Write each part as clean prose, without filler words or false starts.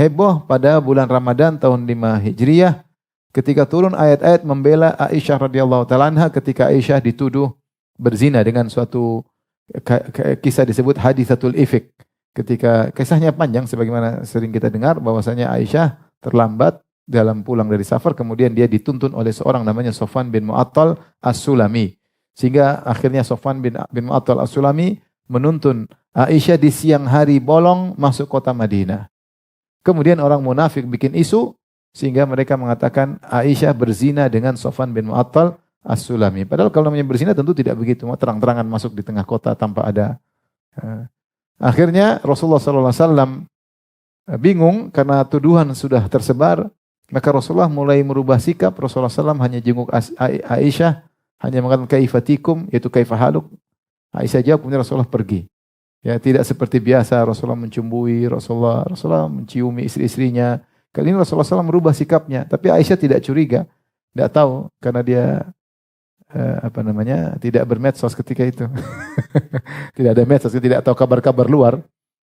heboh pada bulan Ramadan tahun 5 Hijriah ketika turun ayat-ayat membela Aisyah radhiyallahu taala anha ketika Aisyah dituduh berzina dengan suatu kisah disebut haditsatul ifk. Ketika kisahnya panjang sebagaimana sering kita dengar bahwasanya Aisyah terlambat dalam pulang dari safar, kemudian dia dituntun oleh seorang namanya Sofwan bin Mu'attal As-Sulami. Sehingga akhirnya Sofwan bin Mu'attal As-Sulami menuntun Aisyah di siang hari bolong masuk kota Madinah. Kemudian orang munafik bikin isu sehingga mereka mengatakan Aisyah berzina dengan Sofwan bin Mu'attal As-Sulami. Padahal kalau namanya berzina tentu tidak begitu, terang-terangan masuk di tengah kota tanpa ada. Akhirnya Rasulullah SAW bingung karena tuduhan sudah tersebar. Maka Rasulullah mulai merubah sikap. Rasulullah SAW hanya jenguk Aisyah, hanya mengatakan kaifatikum, yaitu kaifahaluk. Aisyah jawab, kemudian Rasulullah pergi. Ya, tidak seperti biasa Rasulullah mencumbui, Rasulullah menciumi istri-istrinya. Kali ini Rasulullah SAW merubah sikapnya, tapi Aisyah tidak curiga, tidak tahu karena dia tidak bermedsos ketika itu. Tidak ada medsos, tidak tahu kabar-kabar luar.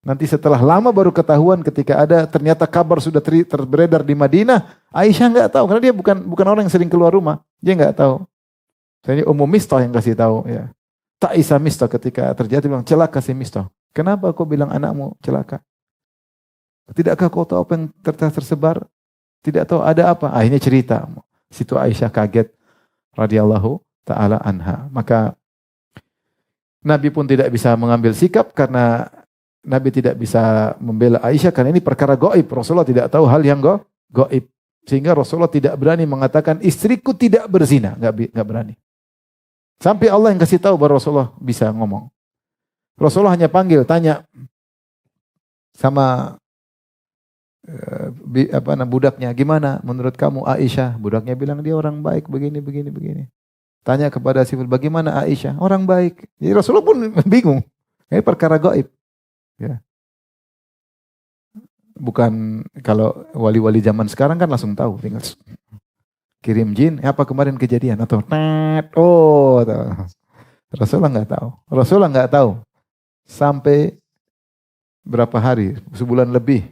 Nanti setelah lama baru ketahuan ketika ada ternyata kabar sudah terberedar di Madinah. Aisyah enggak tahu karena dia bukan orang yang sering keluar rumah. Dia enggak tahu. Jadi Ummu Mistah yang kasih tahu ya. Tak Isa Mistah ketika terjadi bilang celaka si Mistah. Kenapa kau bilang anakmu celaka? Tidakkah kau tahu apa yang tersebar? Tidak tahu ada apa? Akhirnya cerita. Situ Aisyah kaget radhiyallahu taala anha. Maka Nabi pun tidak bisa mengambil sikap karena Nabi tidak bisa membela Aisyah karena ini perkara gaib. Rasulullah tidak tahu hal yang gaib. Sehingga Rasulullah tidak berani mengatakan istriku tidak berzina. Enggak berani. Sampai Allah yang kasih tahu baru Rasulullah bisa ngomong. Rasulullah hanya panggil, tanya sama budaknya, gimana menurut kamu Aisyah? Budaknya bilang dia orang baik, begini. Tanya kepada sifil, bagaimana Aisyah? Orang baik. Jadi Rasulullah pun bingung. Ini perkara gaib. Ya. Bukan kalau wali-wali zaman sekarang kan langsung tahu, tinggal kirim jin, apa kemarin kejadian atau Rasulullah nggak tahu sampai berapa hari, sebulan lebih